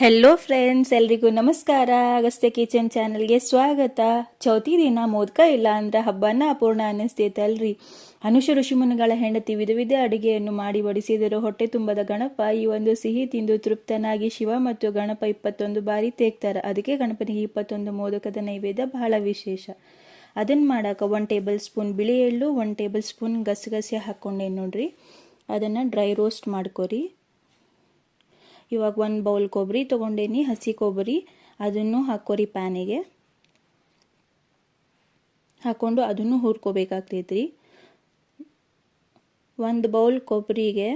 Hello friends, ಎಲ್ರಿಗೂ ನಮಸ್ಕಾರ. Agastya kitchen ಚಾನಲ್ಗೆ ಸ್ವಾಗತ. ಚೌತಿ ದಿನ ಮೋದಕ ಇಲ್ಲ ಅಂದ್ರೆ ಹಬ್ಬನ ಅಪೂರ್ಣ ಅನ್ನಿಸ್ತೈತಲ್ರಿ. ಅನುಷ ಋಷಿಮುನಿಗಳ ಹೆಂಡತಿ ವಿಧ ವಿಧ ಅಡುಗೆಯನ್ನು ಮಾಡಿ ಬಡಿಸಿದರೂ ಹೊಟ್ಟೆ ತುಂಬದ ಗಣಪ ಈ ಒಂದು ಸಿಹಿ ತಿಂದು ತೃಪ್ತನಾಗಿ ಶಿವ ಮತ್ತು ಗಣಪ 21 ಬಾರಿ ತೇಗ್ತಾರೆ. ಅದಕ್ಕೆ ಗಣಪನಿಗೆ 21 ಮೋದಕದ ನೈವೇದ್ಯ ಬಹಳ ವಿಶೇಷ. ಅದನ್ನು ಮಾಡಾಕ 1 ಟೇಬಲ್ ಸ್ಪೂನ್ ಬಿಳಿ ಎಳ್ಳು, 1 ಟೇಬಲ್ ಸ್ಪೂನ್ ಗಸಗಸೆ ಹಾಕ್ಕೊಂಡೇನು ನೋಡ್ರಿ. ಅದನ್ನು ಡ್ರೈ ರೋಸ್ಟ್ ಮಾಡ್ಕೊರಿ. ಇವಾಗ 1 ಬೌಲ್ ಕೊಬ್ಬರಿ ತೊಗೊಂಡೇನಿ, ಹಸಿ ಕೊಬ್ಬರಿ. ಅದನ್ನು ಹಾಕೋರಿ ಪ್ಯಾನಿಗೆ. ಹಾಕ್ಕೊಂಡು ಅದನ್ನು ಹುರ್ಕೋಬೇಕಾಗ್ತೈತ್ರಿ. 1 ಬೌಲ್ ಕೊಬ್ಬರಿಗೆ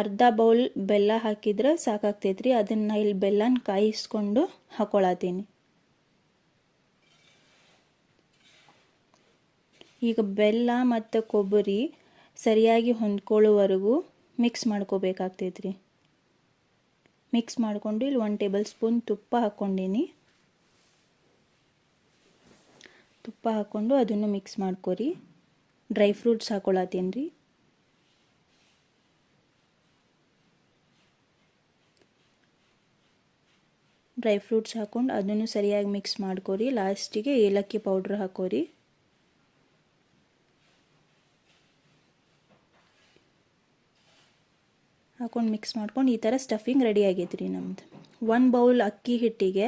ಅರ್ಧ ಬೌಲ್ ಬೆಲ್ಲ ಹಾಕಿದ್ರೆ ಸಾಕಾಗ್ತೈತ್ರಿ. ಅದನ್ನು ಇಲ್ಲಿ ಬೆಲ್ಲನ ಕಾಯಿಸ್ಕೊಂಡು ಹಾಕೊಳತೀನಿ. ಈಗ ಬೆಲ್ಲ ಮತ್ತು ಕೊಬ್ಬರಿ ಸರಿಯಾಗಿ ಹೊಂದ್ಕೊಳ್ಳೋವರೆಗೂ ಮಿಕ್ಸ್ ಮಾಡ್ಕೋಬೇಕಾಗ್ತೈತ್ರಿ. ಮಿಕ್ಸ್ ಮಾಡಿಕೊಂಡು ಇಲ್ಲಿ 1 ಟೇಬಲ್ ಸ್ಪೂನ್ ತುಪ್ಪ ಹಾಕ್ಕೊಂಡೀನಿ. ತುಪ್ಪ ಹಾಕ್ಕೊಂಡು ಅದನ್ನು ಮಿಕ್ಸ್ ಮಾಡ್ಕೊರಿ. ಡ್ರೈ ಫ್ರೂಟ್ಸ್ ಹಾಕೊಳತ್ತೀನಿ ರೀ. ಡ್ರೈ ಫ್ರೂಟ್ಸ್ ಹಾಕ್ಕೊಂಡು ಅದನ್ನು ಸರಿಯಾಗಿ ಮಿಕ್ಸ್ ಮಾಡ್ಕೊರಿ. ಲಾಸ್ಟಿಗೆ ಏಲಕ್ಕಿ ಪೌಡ್ರ್ ಹಾಕೋರಿ. ಹಾಕೊಂಡು ಮಿಕ್ಸ್ ಮಾಡ್ಕೊಂಡು ಈ ಥರ ಸ್ಟಫಿಂಗ್ ರೆಡಿ ಆಗೈತೆ ರೀ ನಮ್ದು. 1 ಬೌಲ್ ಅಕ್ಕಿ ಹಿಟ್ಟಿಗೆ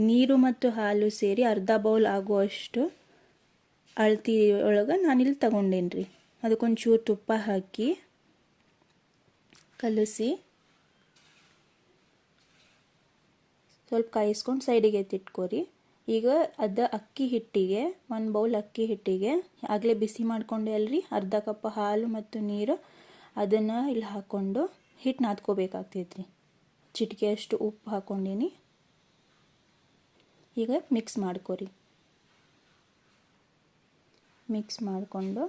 ನೀರು ಮತ್ತು ಹಾಲು ಸೇರಿ ಅರ್ಧ ಬೌಲ್ ಆಗುವಷ್ಟು ಅಳತಿ ಒಳಗೆ ನಾನಿಲ್ಲಿ ತಗೊಂಡೇನಿ ರೀ. ಅದಕ್ಕೊಂಚೂರು ತುಪ್ಪ ಹಾಕಿ ಕಲಸಿ ಸ್ವಲ್ಪ ಕಾಯಿಸ್ಕೊಂಡು ಸೈಡಿಗೆ ಎತ್ತಿಟ್ಕೋರಿ. ಈಗ ಅಕ್ಕಿ ಹಿಟ್ಟಿಗೆ 1 ಬೌಲ್ ಅಕ್ಕಿ ಹಿಟ್ಟಿಗೆ ಆಗಲೇ ಬಿಸಿ ಮಾಡ್ಕೊಂಡೆ ಅಲ್ರಿ ಅರ್ಧ ಕಪ್ ಹಾಲು ಮತ್ತು ನೀರು, ಅದನ್ನು ಇಲ್ಲಿ ಹಾಕ್ಕೊಂಡು ಹಿಟ್ಟು ನಾದ್ಕೋಬೇಕಾಗ್ತೈತ್ರಿ. ಚಿಟಿಕೆಯಷ್ಟು ಉಪ್ಪು ಹಾಕ್ಕೊಂಡೀನಿ. ಈಗ ಮಿಕ್ಸ್ ಮಾಡ್ಕೊರಿ. ಮಿಕ್ಸ್ ಮಾಡಿಕೊಂಡು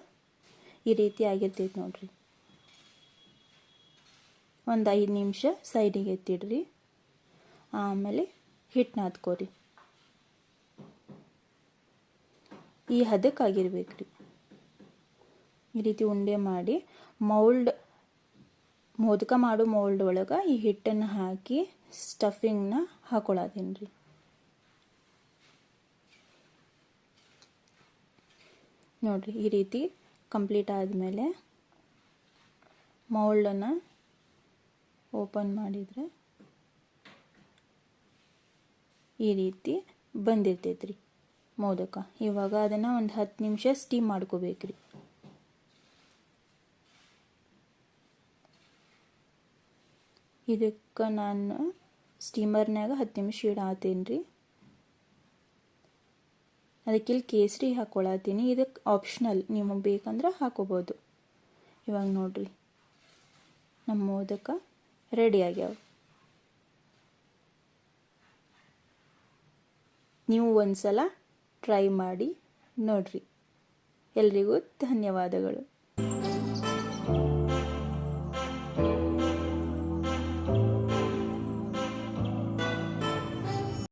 ಈ ರೀತಿ ಆಗಿರ್ತೈತೆ ನೋಡ್ರಿ. ಒಂದು 5 ನಿಮಿಷ ಸೈಡಿಗೆ ಎತ್ತಿಡ್ರಿ. ಆಮೇಲೆ ಹಿಟ್ಟು ನಾದ್ಕೋರಿ. ಈ ಹದಕ್ಕಾಗಿರ್ಬೇಕ್ರಿ. ಈ ರೀತಿ ಉಂಡೆ ಮಾಡಿ ಮೋದಕ ಮಾಡೋ ಮೋಲ್ಡ್ ಒಳಗೆ ಈ ಹಿಟ್ಟನ್ನು ಹಾಕಿ ಸ್ಟಫಿಂಗ್ನ ಹಾಕೊಳತೀನಿ ರೀ. ನೋಡಿರಿ, ಈ ರೀತಿ ಕಂಪ್ಲೀಟ್ ಆದಮೇಲೆ ಮೌಲ್ಡನ್ನು ಓಪನ್ ಮಾಡಿದರೆ ಈ ರೀತಿ ಬಂದಿರ್ತೈತೆ ರೀ ಮೋದಕ. ಇವಾಗ ಅದನ್ನು ಒಂದು 10 ನಿಮಿಷ ಸ್ಟೀಮ್ ಮಾಡ್ಕೋಬೇಕ್ರಿ. ಇದಕ್ಕೆ ನಾನು ಸ್ಟೀಮರ್ನಾಗ 10 ನಿಮಿಷ ಇಡಾತೀನಿ ರೀ. ಅದಕ್ಕೆ ಇಲ್ಲಿ ಕೇಸರಿ ಹಾಕ್ಕೊಳತ್ತೀನಿ. ಇದಕ್ಕೆ ಆಪ್ಷನಲ್, ನಿಮಗೆ ಬೇಕಂದ್ರೆ ಹಾಕೋಬೋದು. ಇವಾಗ ನೋಡ್ರಿ, ನಮ್ಮ ಮೋದಕ ರೆಡಿ ಆಗ್ಯಾವ. ನೀವು ಒಂದ್ಸಲ ಟ್ರೈ ಮಾಡಿ ನೋಡ್ರಿ. ಎಲ್ರಿಗೂ ಧನ್ಯವಾದಗಳು.